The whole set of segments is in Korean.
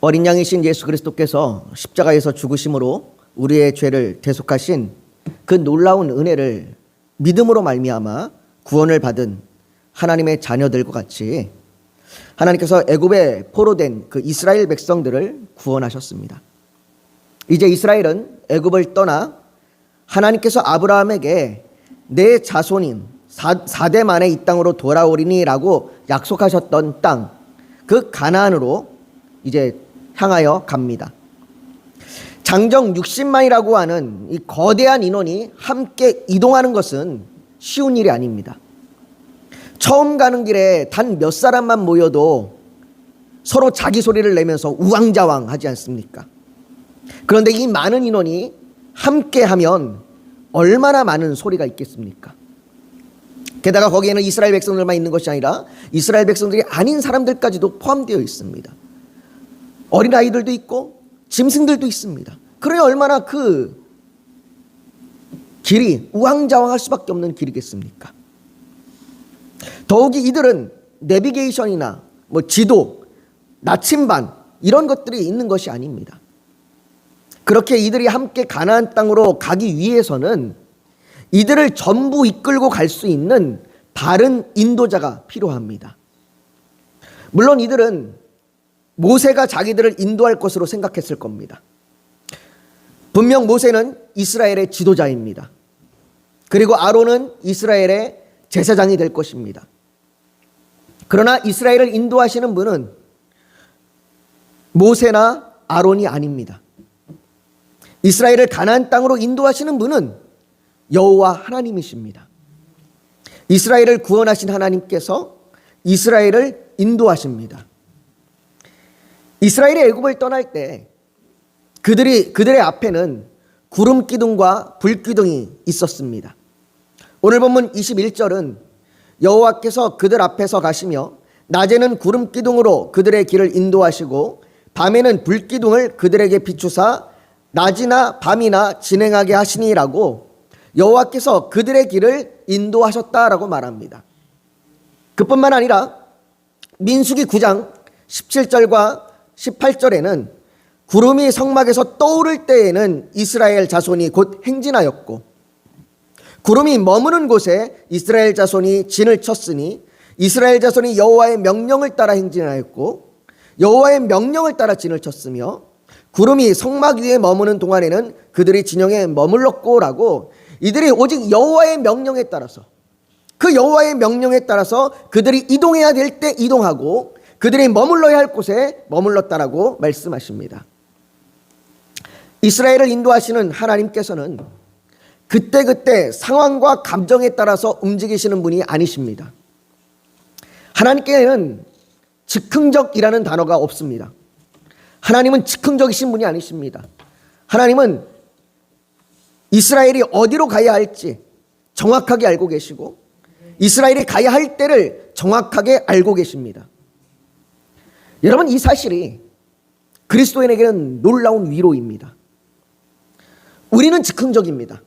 어린 양이신 예수 그리스도께서 십자가에서 죽으심으로 우리의 죄를 대속하신 그 놀라운 은혜를 믿음으로 말미암아 구원을 받은 하나님의 자녀들과 같이 하나님께서 애굽에 포로된 그 이스라엘 백성들을 구원하셨습니다. 이제 이스라엘은 애굽을 떠나 하나님께서 아브라함에게 내 자손인 4대 만에 이 땅으로 돌아오리니라고 약속하셨던 땅, 그 가나안으로 이제 향하여 갑니다. 장정 60만이라고 하는 이 거대한 인원이 함께 이동하는 것은 쉬운 일이 아닙니다. 처음 가는 길에 단 몇 사람만 모여도 서로 자기 소리를 내면서 우왕좌왕 하지 않습니까? 그런데 이 많은 인원이 함께 하면 얼마나 많은 소리가 있겠습니까? 게다가 거기에는 이스라엘 백성들만 있는 것이 아니라 이스라엘 백성들이 아닌 사람들까지도 포함되어 있습니다. 어린아이들도 있고 짐승들도 있습니다. 그러니 얼마나 그 길이 우왕좌왕할 수밖에 없는 길이겠습니까? 더욱이 이들은 내비게이션이나 지도, 나침반 이런 것들이 있는 것이 아닙니다. 그렇게 이들이 함께 가나안 땅으로 가기 위해서는 이들을 전부 이끌고 갈 수 있는 바른 인도자가 필요합니다. 물론 이들은 모세가 자기들을 인도할 것으로 생각했을 겁니다. 분명 모세는 이스라엘의 지도자입니다. 그리고 아론은 이스라엘의 제사장이 될 것입니다. 그러나 이스라엘을 인도하시는 분은 모세나 아론이 아닙니다. 이스라엘을 가나안 땅으로 인도하시는 분은 여호와 하나님이십니다. 이스라엘을 구원하신 하나님께서 이스라엘을 인도하십니다. 이스라엘이 애굽을 떠날 때 그들의 앞에는 구름 기둥과 불 기둥이 있었습니다. 오늘 본문 21절은 여호와께서 그들 앞에서 가시며 낮에는 구름 기둥으로 그들의 길을 인도하시고 밤에는 불 기둥을 그들에게 비추사 낮이나 밤이나 진행하게 하시니라고 여호와께서 그들의 길을 인도하셨다라고 말합니다. 그뿐만 아니라 민수기 9장 17절과 18절에는 구름이 성막에서 떠오를 때에는 이스라엘 자손이 곧 행진하였고 구름이 머무는 곳에 이스라엘 자손이 진을 쳤으니 이스라엘 자손이 여호와의 명령을 따라 행진하였고 여호와의 명령을 따라 진을 쳤으며 구름이 성막 위에 머무는 동안에는 그들이 진영에 머물렀고라고 이들이 오직 여호와의 명령에 따라서 그 여호와의 명령에 따라서 그들이 이동해야 될 때 이동하고 그들이 머물러야 할 곳에 머물렀다라고 말씀하십니다. 이스라엘을 인도하시는 하나님께서는 그때그때 상황과 감정에 따라서 움직이시는 분이 아니십니다. 하나님께는 즉흥적이라는 단어가 없습니다. 하나님은 즉흥적이신 분이 아니십니다. 하나님은 이스라엘이 어디로 가야 할지 정확하게 알고 계시고 이스라엘이 가야 할 때를 정확하게 알고 계십니다. 여러분, 이 사실이 그리스도인에게는 놀라운 위로입니다. 우리는 즉흥적입니다.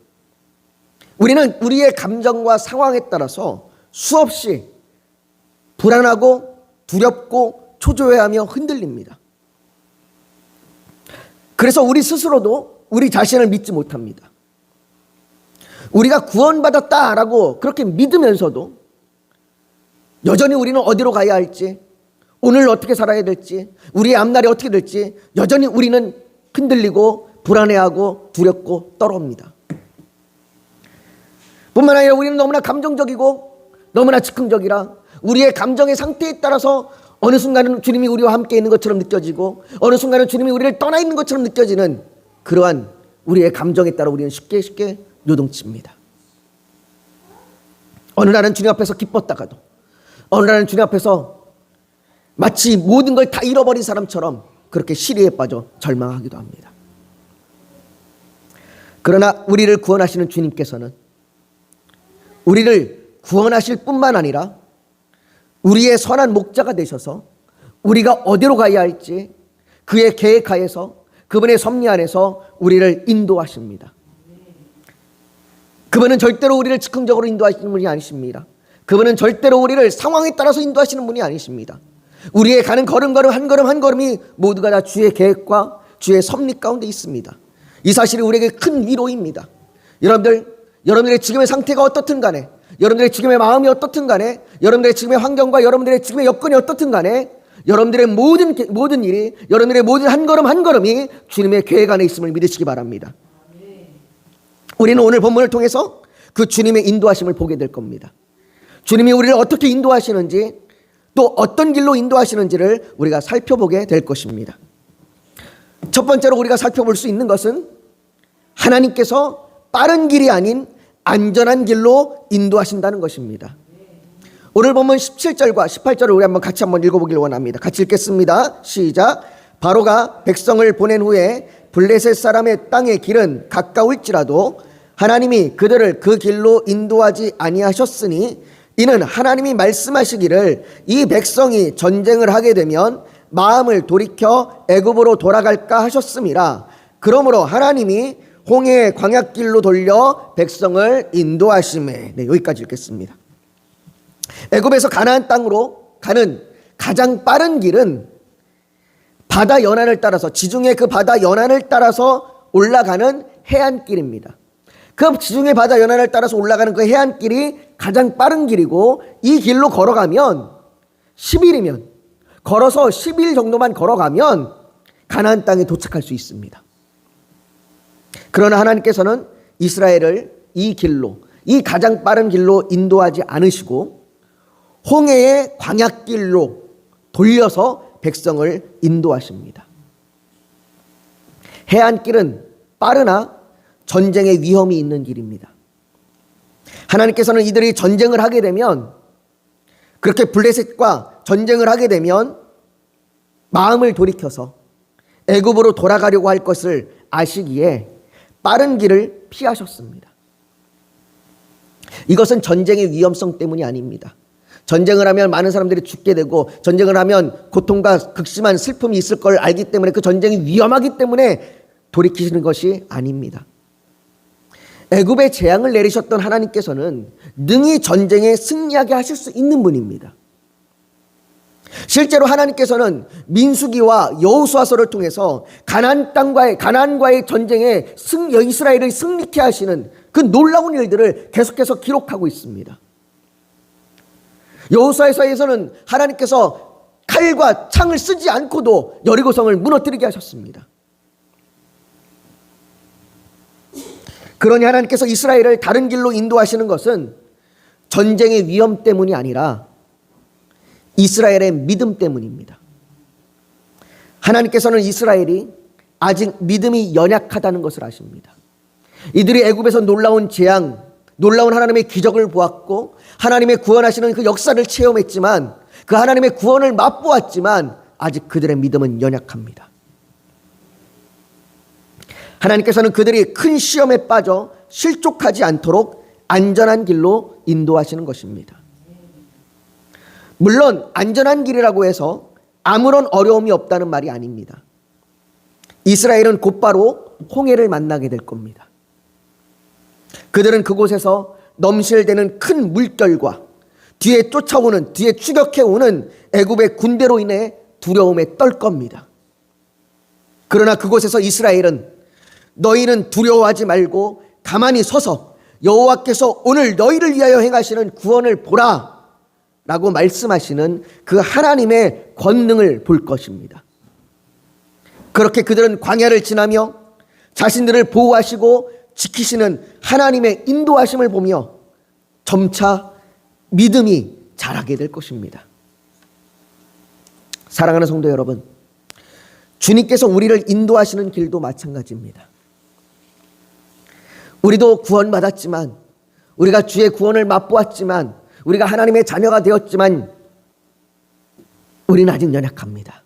우리는 우리의 감정과 상황에 따라서 수없이 불안하고 두렵고 초조해하며 흔들립니다. 그래서 우리 스스로도 우리 자신을 믿지 못합니다. 우리가 구원받았다라고 그렇게 믿으면서도 여전히 우리는 어디로 가야 할지, 오늘 어떻게 살아야 될지, 우리의 앞날이 어떻게 될지 여전히 우리는 흔들리고 불안해하고 두렵고 떨어옵니다. 뿐만 아니라 우리는 너무나 감정적이고 너무나 즉흥적이라 우리의 감정의 상태에 따라서 어느 순간은 주님이 우리와 함께 있는 것처럼 느껴지고 어느 순간은 주님이 우리를 떠나 있는 것처럼 느껴지는 그러한 우리의 감정에 따라 우리는 쉽게 요동칩니다. 어느 날은 주님 앞에서 기뻤다가도 어느 날은 주님 앞에서 마치 모든 걸 다 잃어버린 사람처럼 그렇게 시리에 빠져 절망하기도 합니다. 그러나 우리를 구원하시는 주님께서는 우리를 구원하실 뿐만 아니라 우리의 선한 목자가 되셔서 우리가 어디로 가야 할지 그의 계획하에서 그분의 섭리 안에서 우리를 인도하십니다. 그분은 절대로 우리를 즉흥적으로 인도하시는 분이 아니십니다. 그분은 절대로 우리를 상황에 따라서 인도하시는 분이 아니십니다. 우리의 가는 걸음걸음 한 걸음 한 걸음이 모두가 다 주의 계획과 주의 섭리 가운데 있습니다. 이 사실이 우리에게 큰 위로입니다. 여러분들의 지금의 상태가 어떻든 간에, 여러분들의 지금의 마음이 어떻든 간에, 여러분들의 지금의 환경과 여러분들의 지금의 여건이 어떻든 간에, 여러분들의 모든 일이, 여러분들의 모든 한 걸음 한 걸음이 주님의 계획 안에 있음을 믿으시기 바랍니다. 우리는 오늘 본문을 통해서 그 주님의 인도하심을 보게 될 겁니다. 주님이 우리를 어떻게 인도하시는지, 또 어떤 길로 인도하시는지를 우리가 살펴보게 될 것입니다. 첫 번째로 우리가 살펴볼 수 있는 것은 하나님께서 빠른 길이 아닌 안전한 길로 인도하신다는 것입니다. 오늘 본문 17절과 18절을 우리 같이 한번 읽어보기를 원합니다. 같이 읽겠습니다. 시작. 바로가 백성을 보낸 후에 블레셋 사람의 땅의 길은 가까울지라도 하나님이 그들을 그 길로 인도하지 아니하셨으니 이는 하나님이 말씀하시기를 이 백성이 전쟁을 하게 되면 마음을 돌이켜 애굽으로 돌아갈까 하셨음이라. 그러므로 하나님이 홍해의 광야길로 돌려 백성을 인도하시매. 네, 여기까지 읽겠습니다. 애굽에서 가나안 땅으로 가는 가장 빠른 길은 바다 연안을 따라서, 지중해 그 바다 연안을 따라서 올라가는 해안길입니다. 그 지중해 바다 연안을 따라서 올라가는 그 해안길이 가장 빠른 길이고, 이 길로 걸어가면 10일이면, 걸어서 10일 정도만 걸어가면 가나안 땅에 도착할 수 있습니다. 그러나 하나님께서는 이스라엘을 이 길로, 이 가장 빠른 길로 인도하지 않으시고 홍해의 광야길로 돌려서 백성을 인도하십니다. 해안길은 빠르나 전쟁의 위험이 있는 길입니다. 하나님께서는 이들이 전쟁을 하게 되면, 그렇게 블레셋과 전쟁을 하게 되면 마음을 돌이켜서 애굽으로 돌아가려고 할 것을 아시기에 빠른 길을 피하셨습니다. 이것은 전쟁의 위험성 때문이 아닙니다. 전쟁을 하면 많은 사람들이 죽게 되고, 전쟁을 하면 고통과 극심한 슬픔이 있을 걸 알기 때문에, 그 전쟁이 위험하기 때문에 돌이키시는 것이 아닙니다. 애굽에 재앙을 내리셨던 하나님께서는 능히 전쟁에 승리하게 하실 수 있는 분입니다. 실제로 하나님께서는 민수기와 여호수아서를 통해서 가나안과의 전쟁에 이스라엘을 승리케 하시는 그 놀라운 일들을 계속해서 기록하고 있습니다. 여호수아서에서는 하나님께서 칼과 창을 쓰지 않고도 여리고성을 무너뜨리게 하셨습니다. 그러니 하나님께서 이스라엘을 다른 길로 인도하시는 것은 전쟁의 위험 때문이 아니라 이스라엘의 믿음 때문입니다. 하나님께서는 이스라엘이 아직 믿음이 연약하다는 것을 아십니다. 이들이 애굽에서 놀라운 재앙, 놀라운 하나님의 기적을 보았고 하나님의 구원하시는 그 역사를 체험했지만, 그 하나님의 구원을 맛보았지만 아직 그들의 믿음은 연약합니다. 하나님께서는 그들이 큰 시험에 빠져 실족하지 않도록 안전한 길로 인도하시는 것입니다. 물론 안전한 길이라고 해서 아무런 어려움이 없다는 말이 아닙니다. 이스라엘은 곧바로 홍해를 만나게 될 겁니다. 그들은 그곳에서 넘실대는 큰 물결과 뒤에 추격해오는 애굽의 군대로 인해 두려움에 떨 겁니다. 그러나 그곳에서 이스라엘은 너희는 두려워하지 말고 가만히 서서 여호와께서 오늘 너희를 위하여 행하시는 구원을 보라 라고 말씀하시는 그 하나님의 권능을 볼 것입니다. 그렇게 그들은 광야를 지나며 자신들을 보호하시고 지키시는 하나님의 인도하심을 보며 점차 믿음이 자라게 될 것입니다. 사랑하는 성도 여러분, 주님께서 우리를 인도하시는 길도 마찬가지입니다. 우리도 구원받았지만, 우리가 주의 구원을 맛보았지만, 우리가 하나님의 자녀가 되었지만 우리는 아직 연약합니다.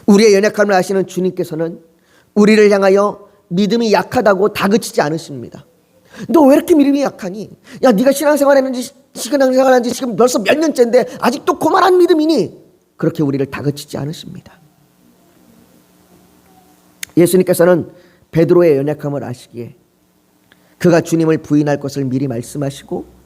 우리의 연약함을 아시는 주님께서는 우리를 향하여 믿음이 약하다고 다그치지 않으십니다. 너 왜 이렇게 믿음이 약하니? 야, 네가 신앙생활한 지 지금 벌써 몇 년째인데 아직도 고만한 믿음이니? 그렇게 우리를 다그치지 않으십니다. 예수님께서는 베드로의 연약함을 아시기에 그가 주님을 부인할 것을 미리 말씀하시고,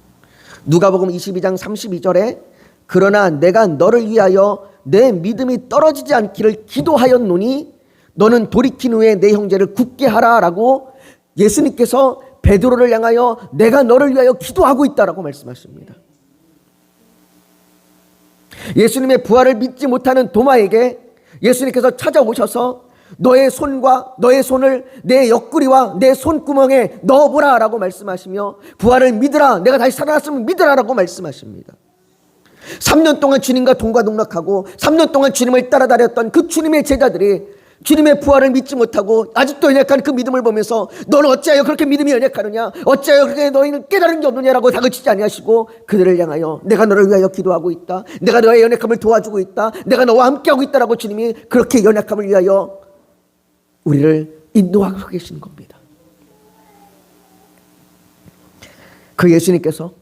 누가복음 22장 32절에 그러나 내가 너를 위하여 내 믿음이 떨어지지 않기를 기도하였노니 너는 돌이킨 후에 내 형제를 굳게 하라라고 예수님께서 베드로를 향하여 내가 너를 위하여 기도하고 있다라고 말씀하십니다. 예수님의 부활을 믿지 못하는 도마에게 예수님께서 찾아오셔서 너의 손과 너의 손을 내 옆구리와 내 손구멍에 넣어보라 라고 말씀하시며 부활을 믿으라, 내가 다시 살아났으면 믿으라 라고 말씀하십니다. 3년 동안 주님과 동과동락하고 3년 동안 주님을 따라다녔던 그 주님의 제자들이 주님의 부활을 믿지 못하고 아직도 연약한 그 믿음을 보면서 너는 어찌하여 그렇게 믿음이 연약하느냐, 어찌하여 그렇게 너희는 깨달은 게 없느냐라고 다그치지 아니하시고 그들을 향하여 내가 너를 위하여 기도하고 있다, 내가 너의 연약함을 도와주고 있다, 내가 너와 함께하고 있다라고 주님이 그렇게 연약함을 위하여 우리를 인도하고 계시는 겁니다. 그 예수님께서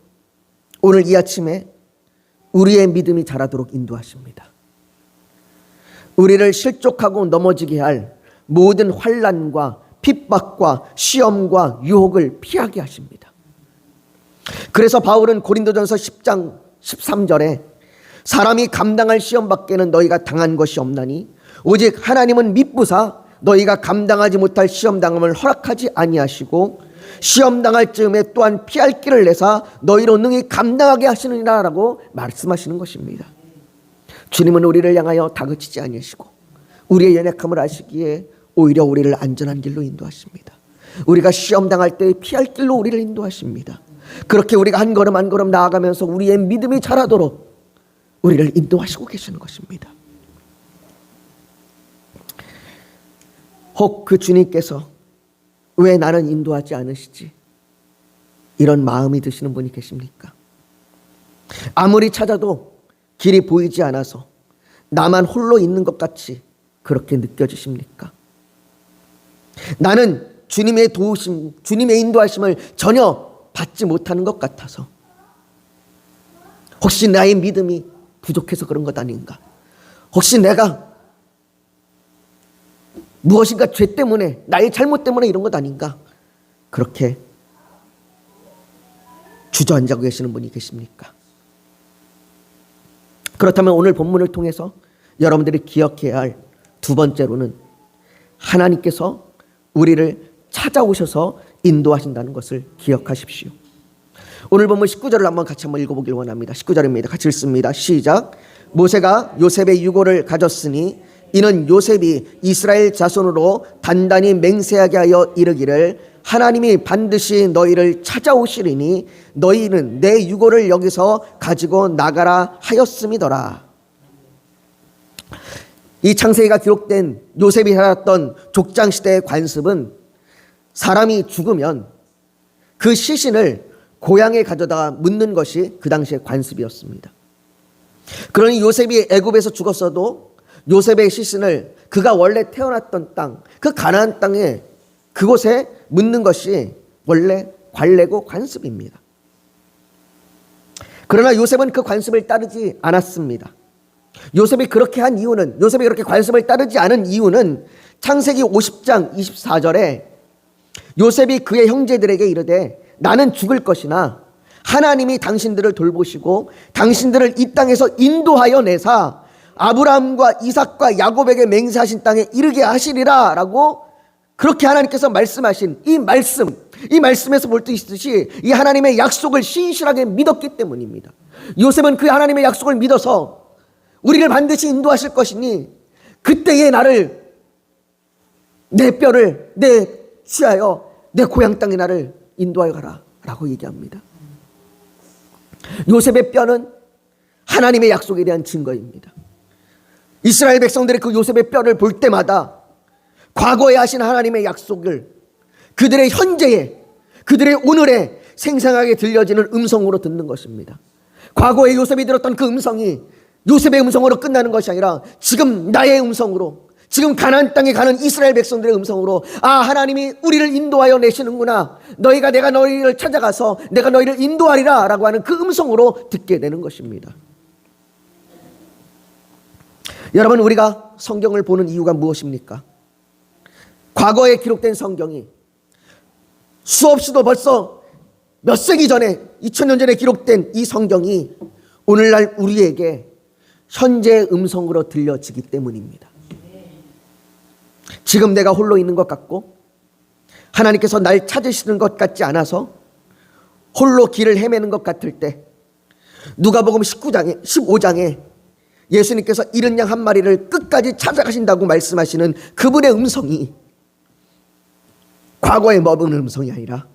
오늘 이 아침에 우리의 믿음이 자라도록 인도하십니다. 우리를 실족하고 넘어지게 할 모든 환난과 핍박과 시험과 유혹을 피하게 하십니다. 그래서 바울은 고린도전서 10장 13절에 사람이 감당할 시험 밖에는 너희가 당한 것이 없나니 오직 하나님은 미쁘사 너희가 감당하지 못할 시험 당함을 허락하지 아니하시고 시험 당할 즈음에 또한 피할 길을 내사 너희로 능히 감당하게 하시느니라 라고 말씀하시는 것입니다. 주님은 우리를 향하여 다그치지 아니하시고 우리의 연약함을 아시기에 오히려 우리를 안전한 길로 인도하십니다. 우리가 시험 당할 때 피할 길로 우리를 인도하십니다. 그렇게 우리가 한 걸음 한 걸음 나아가면서 우리의 믿음이 자라도록 우리를 인도하시고 계시는 것입니다. 혹 그 주님께서 왜 나는 인도하지 않으시지? 이런 마음이 드시는 분이 계십니까? 아무리 찾아도 길이 보이지 않아서 나만 홀로 있는 것 같이 그렇게 느껴지십니까? 나는 주님의 도우심, 주님의 인도하심을 전혀 받지 못하는 것 같아서 혹시 나의 믿음이 부족해서 그런 것 아닌가? 혹시 내가 무엇인가 죄 때문에, 나의 잘못 때문에 이런 것 아닌가? 그렇게 주저앉아 계시는 분이 계십니까? 그렇다면 오늘 본문을 통해서 여러분들이 기억해야 할 두 번째로는 하나님께서 우리를 찾아오셔서 인도하신다는 것을 기억하십시오. 오늘 본문 19절을 한번 같이 한번 읽어보길 원합니다. 19절입니다. 같이 읽습니다. 시작. 모세가 요셉의 유고를 가졌으니 이는 요셉이 이스라엘 자손으로 단단히 맹세하게 하여 이르기를 하나님이 반드시 너희를 찾아오시리니 너희는 내 유고를 여기서 가지고 나가라 하였음이더라. 이 창세기가 기록된 요셉이 살았던 족장시대의 관습은 사람이 죽으면 그 시신을 고향에 가져다가 묻는 것이 그 당시의 관습이었습니다. 그러니 요셉이 애굽에서 죽었어도 요셉의 시신을 그가 원래 태어났던 땅, 그 가나안 땅에 그곳에 묻는 것이 원래 관례고 관습입니다. 그러나 요셉은 그 관습을 따르지 않았습니다. 요셉이 그렇게 한 이유는, 요셉이 그렇게 관습을 따르지 않은 이유는 창세기 50장 24절에 요셉이 그의 형제들에게 이르되 나는 죽을 것이나 하나님이 당신들을 돌보시고 당신들을 이 땅에서 인도하여 내사 아브라함과 이삭과 야곱에게 맹세하신 땅에 이르게 하시리라 라고 그렇게 하나님께서 말씀하신 이 말씀에서 볼 수 있듯이 이 하나님의 약속을 신실하게 믿었기 때문입니다. 요셉은 그 하나님의 약속을 믿어서 우리를 반드시 인도하실 것이니 그때의 나를, 내 뼈를 내 취하여 내 고향 땅에 나를 인도하여 가라 라고 얘기합니다. 요셉의 뼈는 하나님의 약속에 대한 증거입니다. 이스라엘 백성들이 그 요셉의 뼈를 볼 때마다 과거에 하신 하나님의 약속을 그들의 현재에, 그들의 오늘에 생생하게 들려지는 음성으로 듣는 것입니다. 과거에 요셉이 들었던 그 음성이 요셉의 음성으로 끝나는 것이 아니라 지금 나의 음성으로, 지금 가나안 땅에 가는 이스라엘 백성들의 음성으로 아, 하나님이 우리를 인도하여 내시는구나, 내가 너희를 찾아가서 내가 너희를 인도하리라 라고 하는 그 음성으로 듣게 되는 것입니다. 여러분, 우리가 성경을 보는 이유가 무엇입니까? 과거에 기록된 성경이 수없이도 벌써 몇 세기 전에, 2000년 전에 기록된 이 성경이 오늘날 우리에게 현재의 음성으로 들려지기 때문입니다. 지금 내가 홀로 있는 것 같고 하나님께서 날 찾으시는 것 같지 않아서 홀로 길을 헤매는 것 같을 때 누가복음 15장에 예수님께서 이른 양 한 마리를 끝까지 찾아가신다고 말씀하시는 그분의 음성이 과거에 머문 음성이 아니라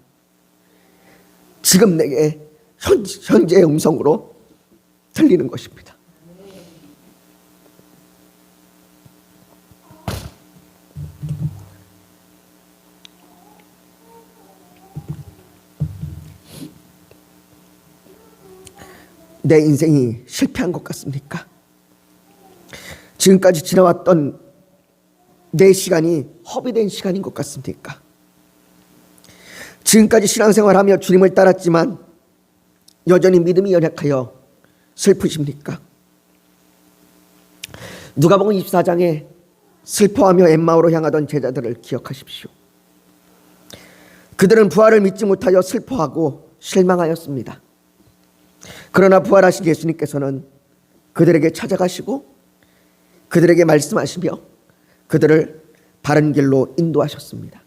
지금 내게 현재의 음성으로 들리는 것입니다. 내 인생이 실패한 것 같습니까? 지금까지 지나왔던 내 시간이 허비된 시간인 것 같습니까? 지금까지 신앙생활하며 주님을 따랐지만 여전히 믿음이 연약하여 슬프십니까? 누가복음 24장에 슬퍼하며 엠마오로 향하던 제자들을 기억하십시오. 그들은 부활을 믿지 못하여 슬퍼하고 실망하였습니다. 그러나 부활하신 예수님께서는 그들에게 찾아가시고 그들에게 말씀하시며 그들을 바른 길로 인도하셨습니다.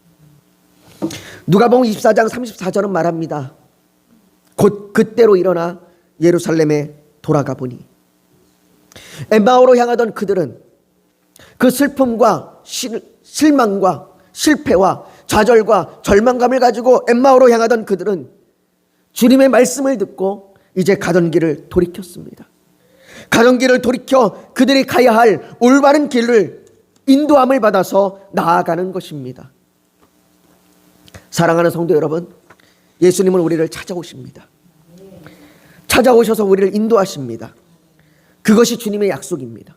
누가복음 24장 34절은 말합니다. 곧 그때로 일어나 예루살렘에 돌아가 보니 엠마오로 향하던 그들은 그 슬픔과 실망과 실패와 좌절과 절망감을 가지고 엠마오로 향하던 그들은 주님의 말씀을 듣고 이제 가던 길을 돌이켰습니다. 가던 길을 돌이켜 그들이 가야 할 올바른 길을 인도함을 받아서 나아가는 것입니다. 사랑하는 성도 여러분, 예수님은 우리를 찾아오십니다. 찾아오셔서 우리를 인도하십니다. 그것이 주님의 약속입니다.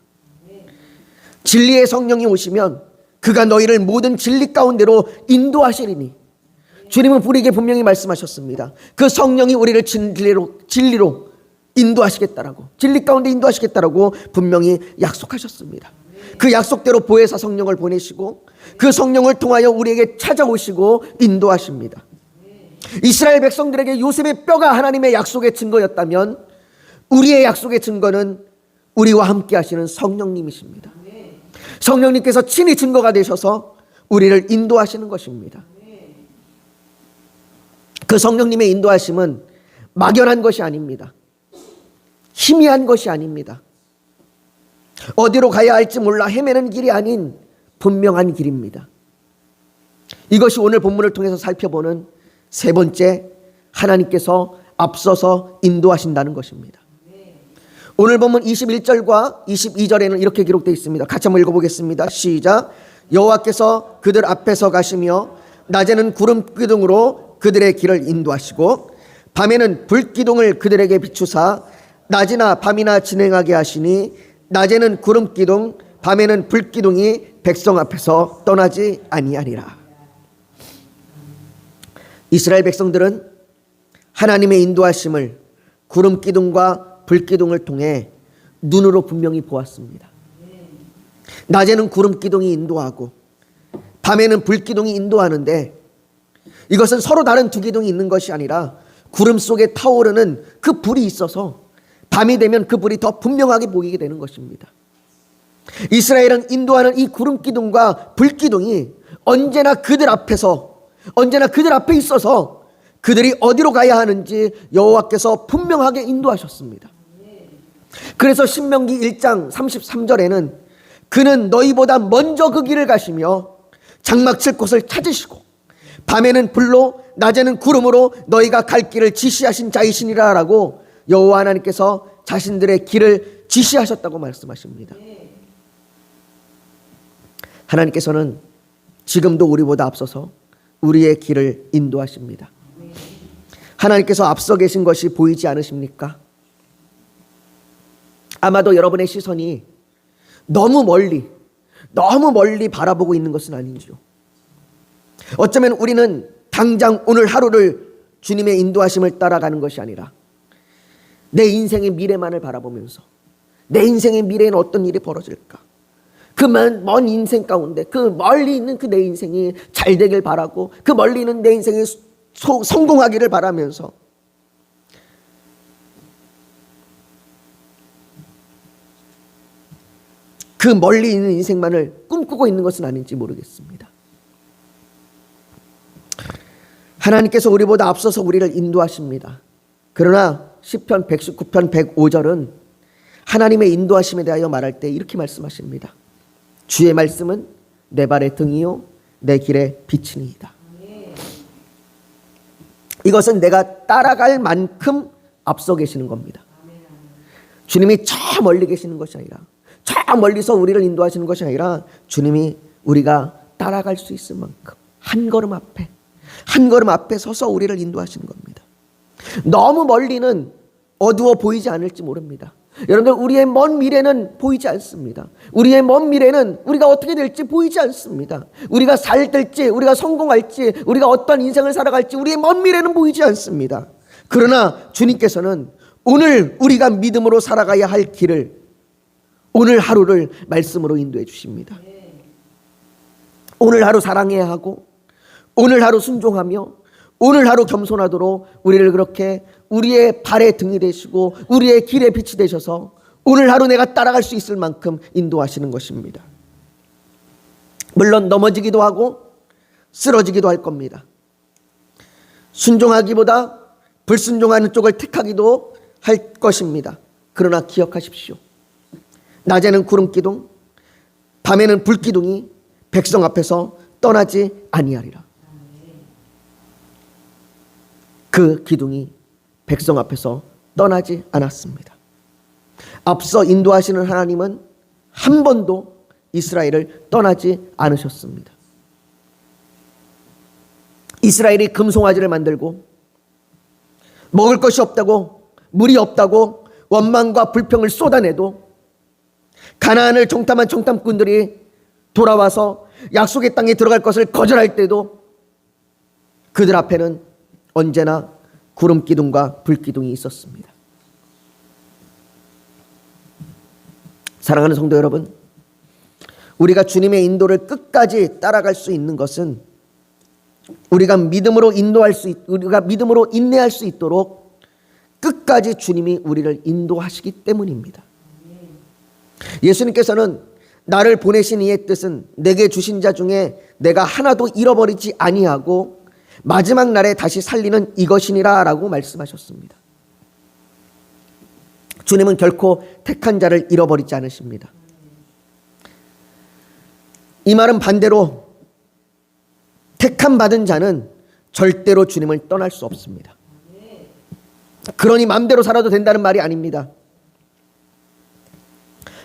진리의 성령이 오시면 그가 너희를 모든 진리 가운데로 인도하시리니, 주님은 우리에게 분명히 말씀하셨습니다. 그 성령이 우리를 진리로 인도하시겠다라고, 진리 가운데 인도하시겠다라고 분명히 약속하셨습니다. 그 약속대로 보혜사 성령을 보내시고 그 성령을 통하여 우리에게 찾아오시고 인도하십니다. 이스라엘 백성들에게 요셉의 뼈가 하나님의 약속의 증거였다면 우리의 약속의 증거는 우리와 함께 하시는 성령님이십니다. 성령님께서 친히 증거가 되셔서 우리를 인도하시는 것입니다. 그 성령님의 인도하심은 막연한 것이 아닙니다. 희미한 것이 아닙니다. 어디로 가야 할지 몰라 헤매는 길이 아닌 분명한 길입니다. 이것이 오늘 본문을 통해서 살펴보는 세 번째, 하나님께서 앞서서 인도하신다는 것입니다. 오늘 본문 21절과 22절에는 이렇게 기록되어 있습니다. 같이 한번 읽어보겠습니다. 시작. 여호와께서 그들 앞에서 가시며 낮에는 구름 기둥으로 그들의 길을 인도하시고 밤에는 불 기둥을 그들에게 비추사 낮이나 밤이나 진행하게 하시니 낮에는 구름 기둥 밤에는 불 기둥이 백성 앞에서 떠나지 아니하리라. 이스라엘 백성들은 하나님의 인도하심을 구름 기둥과 불 기둥을 통해 눈으로 분명히 보았습니다. 낮에는 구름 기둥이 인도하고 밤에는 불 기둥이 인도하는데, 이것은 서로 다른 두 기둥이 있는 것이 아니라 구름 속에 타오르는 그 불이 있어서 밤이 되면 그 불이 더 분명하게 보이게 되는 것입니다. 이스라엘은 인도하는 이 구름 기둥과 불 기둥이 언제나 그들 앞에 있어서 그들이 어디로 가야 하는지 여호와께서 분명하게 인도하셨습니다. 그래서 신명기 1장 33절에는 그는 너희보다 먼저 그 길을 가시며 장막 칠 곳을 찾으시고 밤에는 불로 낮에는 구름으로 너희가 갈 길을 지시하신 자이시니라 라고 여호와 하나님께서 자신들의 길을 지시하셨다고 말씀하십니다. 하나님께서는 지금도 우리보다 앞서서 우리의 길을 인도하십니다. 하나님께서 앞서 계신 것이 보이지 않으십니까? 아마도 여러분의 시선이 너무 멀리 바라보고 있는 것은 아닌지요. 어쩌면 우리는 당장 오늘 하루를 주님의 인도하심을 따라가는 것이 아니라 내 인생의 미래만을 바라보면서 내 인생의 미래에는 어떤 일이 벌어질까, 그 먼 인생 가운데 그 멀리 있는 그 내 인생이 잘 되길 바라고 그 멀리 있는 내 인생이 성공하기를 바라면서 그 멀리 있는 인생만을 꿈꾸고 있는 것은 아닌지 모르겠습니다. 하나님께서 우리보다 앞서서 우리를 인도하십니다. 그러나 시편 119편 105절은 하나님의 인도하심에 대하여 말할 때 이렇게 말씀하십니다. 주의 말씀은 내 발의 등이요 내 길의 빛이니이다. 이것은 내가 따라갈 만큼 앞서 계시는 겁니다. 주님이 저 멀리 계시는 것이 아니라, 저 멀리서 우리를 인도하시는 것이 아니라, 주님이 우리가 따라갈 수 있을 만큼 한 걸음 앞에 서서 우리를 인도하시는 겁니다. 너무 멀리는 어두워 보이지 않을지 모릅니다. 여러분들, 우리의 먼 미래는 보이지 않습니다. 우리의 먼 미래는 우리가 어떻게 될지 보이지 않습니다. 우리가 잘 될지, 우리가 성공할지, 우리가 어떤 인생을 살아갈지 우리의 먼 미래는 보이지 않습니다. 그러나 주님께서는 오늘 우리가 믿음으로 살아가야 할 길을, 오늘 하루를 말씀으로 인도해 주십니다. 오늘 하루 사랑해야 하고, 오늘 하루 순종하며, 오늘 하루 겸손하도록 우리를 그렇게 우리의 발의 등이 되시고 우리의 길의 빛이 되셔서 오늘 하루 내가 따라갈 수 있을 만큼 인도하시는 것입니다. 물론 넘어지기도 하고 쓰러지기도 할 겁니다. 순종하기보다 불순종하는 쪽을 택하기도 할 것입니다. 그러나 기억하십시오. 낮에는 구름기둥, 밤에는 불기둥이 백성 앞에서 떠나지 아니하리라. 그 기둥이 백성 앞에서 떠나지 않았습니다. 앞서 인도하시는 하나님은 한 번도 이스라엘을 떠나지 않으셨습니다. 이스라엘이 금송아지를 만들고 먹을 것이 없다고, 물이 없다고 원망과 불평을 쏟아내도 가나안을 정탐한 정탐꾼들이 돌아와서 약속의 땅에 들어갈 것을 거절할 때도 그들 앞에는 언제나 구름기둥과 불기둥이 있었습니다. 사랑하는 성도 여러분, 우리가 주님의 인도를 끝까지 따라갈 수 있는 것은 우리가 믿음으로 우리가 믿음으로 인내할 수 있도록 끝까지 주님이 우리를 인도하시기 때문입니다. 예수님께서는 나를 보내신 이의 뜻은 내게 주신 자 중에 내가 하나도 잃어버리지 아니하고 마지막 날에 다시 살리는 이것이니라 라고 말씀하셨습니다. 주님은 결코 택한 자를 잃어버리지 않으십니다. 이 말은 반대로 택함 받은 자는 절대로 주님을 떠날 수 없습니다. 그러니 마음대로 살아도 된다는 말이 아닙니다.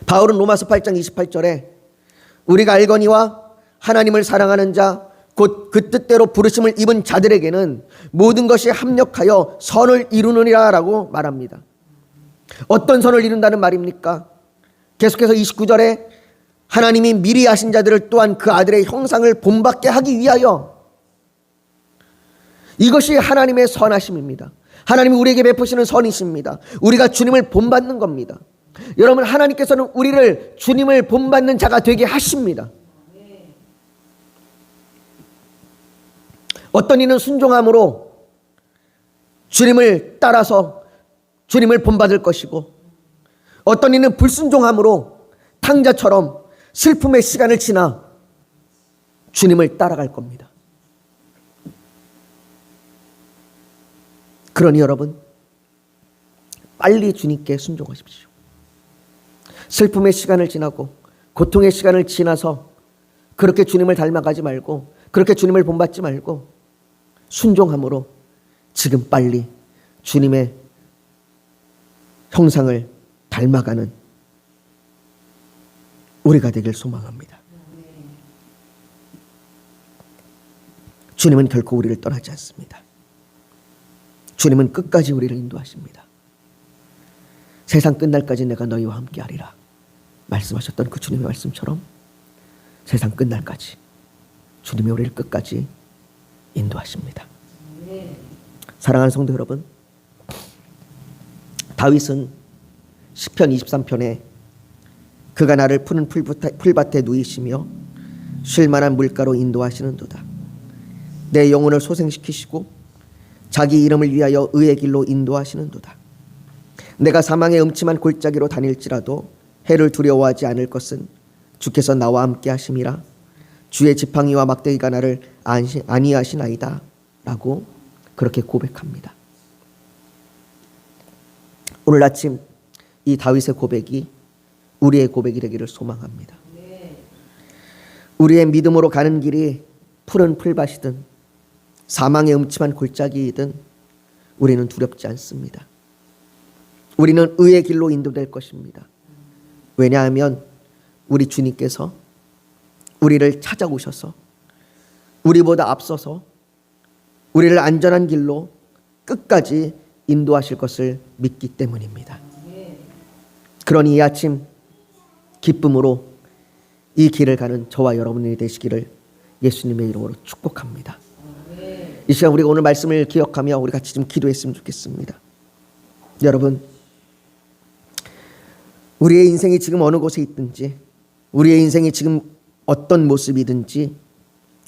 바울은 로마서 8장 28절에 우리가 알거니와 하나님을 사랑하는 자 곧 그 뜻대로 부르심을 입은 자들에게는 모든 것이 합력하여 선을 이루느니라 라고 말합니다. 어떤 선을 이룬다는 말입니까? 계속해서 29절에 하나님이 미리 아신 자들을 또한 그 아들의 형상을 본받게 하기 위하여, 이것이 하나님의 선하심입니다. 하나님이 우리에게 베푸시는 선이십니다. 우리가 주님을 본받는 겁니다. 여러분, 하나님께서는 우리를 주님을 본받는 자가 되게 하십니다. 어떤 이는 순종함으로 주님을 따라서 주님을 본받을 것이고, 어떤 이는 불순종함으로 탕자처럼 슬픔의 시간을 지나 주님을 따라갈 겁니다. 그러니 여러분, 빨리 주님께 순종하십시오. 슬픔의 시간을 지나고 고통의 시간을 지나서 그렇게 주님을 닮아가지 말고, 그렇게 주님을 본받지 말고 순종함으로 지금 빨리 주님의 형상을 닮아가는 우리가 되길 소망합니다. 주님은 결코 우리를 떠나지 않습니다. 주님은 끝까지 우리를 인도하십니다. 세상 끝날까지 내가 너희와 함께하리라 말씀하셨던 그 주님의 말씀처럼 세상 끝날까지 주님이 우리를 끝까지 인도하십니다. 사랑하는 성도 여러분, 다윗은 시편 23편에 그가 나를 푸른 풀밭에 누이시며 쉴만한 물가로 인도하시는도다. 내 영혼을 소생시키시고 자기 이름을 위하여 의의 길로 인도하시는도다. 내가 사망의 음침한 골짜기로 다닐지라도 해를 두려워하지 않을 것은 주께서 나와 함께 하심이라 주의 지팡이와 막대기가 나를 안위하시나이다 라고 그렇게 고백합니다. 오늘 아침 이 다윗의 고백이 우리의 고백이 되기를 소망합니다. 우리의 믿음으로 가는 길이 푸른 풀밭이든 사망의 음침한 골짜기이든 우리는 두렵지 않습니다. 우리는 의의 길로 인도될 것입니다. 왜냐하면 우리 주님께서 우리를 찾아오셔서 우리보다 앞서서 우리를 안전한 길로 끝까지 인도하실 것을 믿기 때문입니다. 그러니 이 아침 기쁨으로 이 길을 가는 저와 여러분이 되시기를 예수님의 이름으로 축복합니다. 이 시간 우리가 오늘 말씀을 기억하며 우리 같이 좀 기도했으면 좋겠습니다. 여러분, 우리의 인생이 지금 어느 곳에 있든지, 우리의 인생이 지금 어떤 모습이든지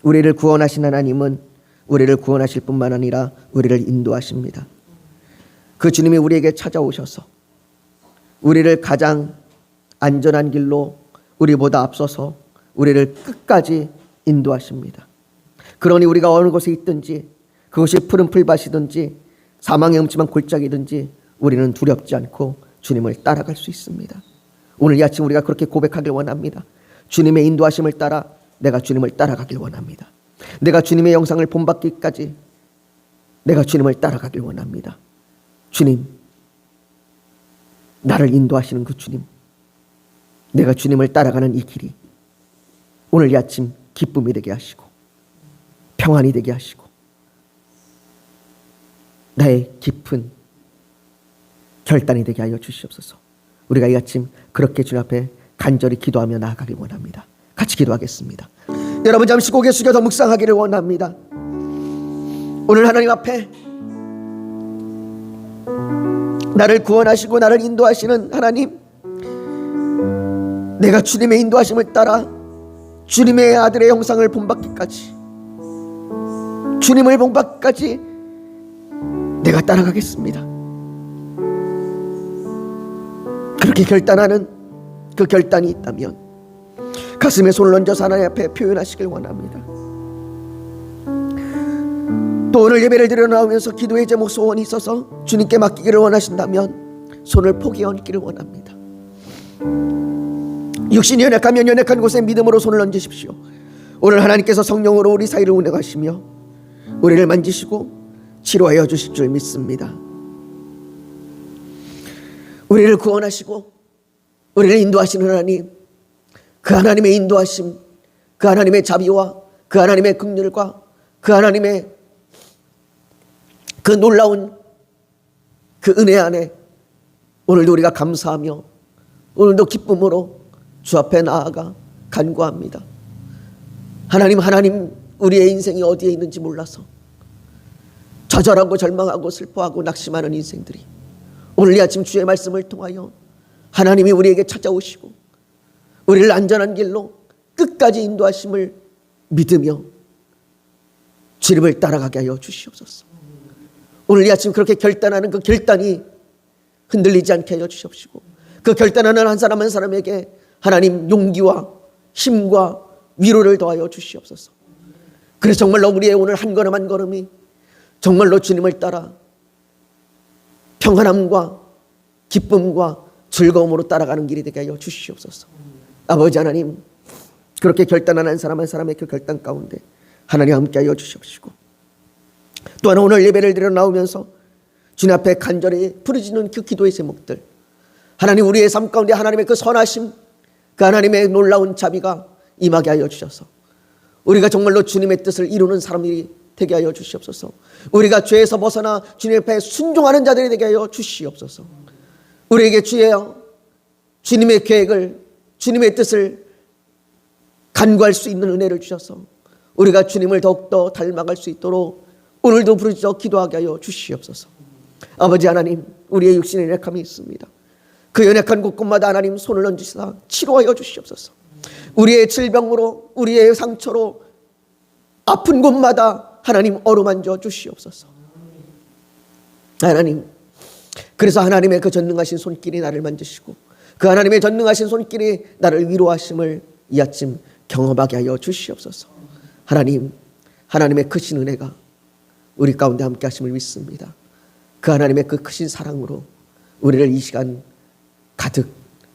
우리를 구원하신 하나님은 우리를 구원하실 뿐만 아니라 우리를 인도하십니다. 그 주님이 우리에게 찾아오셔서 우리를 가장 안전한 길로 우리보다 앞서서 우리를 끝까지 인도하십니다. 그러니 우리가 어느 곳에 있든지 그것이 푸른 풀밭이든지 사망의 음침한 골짜기든지 우리는 두렵지 않고 주님을 따라갈 수 있습니다. 오늘 이 아침 우리가 그렇게 고백하길 원합니다. 주님의 인도하심을 따라 내가 주님을 따라가길 원합니다. 내가 주님의 영상을 본받기까지 내가 주님을 따라가길 원합니다. 주님, 나를 인도하시는 그 주님, 내가 주님을 따라가는 이 길이 오늘 이 아침 기쁨이 되게 하시고 평안이 되게 하시고 나의 깊은 결단이 되게 하여 주시옵소서. 우리가 이 아침 그렇게 주님 앞에 간절히 기도하며 나아가길 원합니다. 같이 기도하겠습니다. 여러분 잠시 고개 숙여서 묵상하기를 원합니다. 오늘 하나님 앞에 나를 구원하시고 나를 인도하시는 하나님, 내가 주님의 인도하심을 따라 주님의 아들의 형상을 본받기까지, 주님을 본받기까지 내가 따라가겠습니다. 그렇게 결단하는 그 결단이 있다면 가슴에 손을 얹어서 하나님 앞에 표현하시길 원합니다. 또 오늘 예배를 드려 나오면서 기도의 제목 소원이 있어서 주님께 맡기기를 원하신다면 손을 포기해 얹기를 원합니다. 육신이 연약하면 연약한 곳에 믿음으로 손을 얹으십시오. 오늘 하나님께서 성령으로 우리 사이를 운행하시며 우리를 만지시고 치료하여 주실 줄 믿습니다. 우리를 구원하시고 우리를 인도하시는 하나님, 그 하나님의 인도하심, 그 하나님의 자비와 그 하나님의 긍휼과 그 하나님의 그 놀라운 그 은혜 안에 오늘도 우리가 감사하며 오늘도 기쁨으로 주 앞에 나아가 간구합니다. 하나님, 우리의 인생이 어디에 있는지 몰라서 좌절하고 절망하고 슬퍼하고 낙심하는 인생들이 오늘 이 아침 주의 말씀을 통하여 하나님이 우리에게 찾아오시고 우리를 안전한 길로 끝까지 인도하심을 믿으며 주님을 따라가게 하여 주시옵소서. 오늘 이 아침 그렇게 결단하는 그 결단이 흔들리지 않게 하여 주시옵시고 그 결단하는 한 사람 한 사람에게 하나님 용기와 힘과 위로를 더하여 주시옵소서. 그래서 정말로 우리의 오늘 한 걸음 한 걸음이 정말로 주님을 따라 평안함과 기쁨과 즐거움으로 따라가는 길이 되게 하여 주시옵소서. 아버지 하나님, 그렇게 결단하는 한 사람 한 사람의 그 결단 가운데 하나님 함께 하여 주시옵시고 또한 오늘 예배를 드려 나오면서 주님 앞에 간절히 부르짖는 그 기도의 제목들, 하나님 우리의 삶 가운데 하나님의 그 선하심, 그 하나님의 놀라운 자비가 임하게 하여 주셔서 우리가 정말로 주님의 뜻을 이루는 사람들이 되게 하여 주시옵소서. 우리가 죄에서 벗어나 주님 앞에 순종하는 자들이 되게 하여 주시옵소서. 우리에게 주님의 계획을, 주님의 뜻을 간구할 수 있는 은혜를 주셔서 우리가 주님을 더욱더 닮아갈 수 있도록 오늘도 부르짖어 기도하게 하여 주시옵소서. 아버지 하나님, 우리의 육신에 연약함이 있습니다. 그 연약한 곳곳마다 하나님 손을 얹으시사 치료하여 주시옵소서. 우리의 질병으로, 우리의 상처로 아픈 곳마다 하나님 어루만져 주시옵소서. 하나님, 그래서 하나님의 그 전능하신 손길이 나를 만지시고 그 하나님의 전능하신 손길이 나를 위로하심을 이 아침 경험하게 하여 주시옵소서. 하나님, 하나님의 크신 은혜가 우리 가운데 함께 하심을 믿습니다. 그 하나님의 그 크신 사랑으로 우리를 이 시간 가득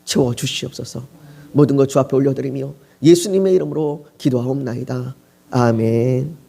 채워 주시옵소서. 모든 것 주 앞에 올려드리며 예수님의 이름으로 기도하옵나이다. 아멘.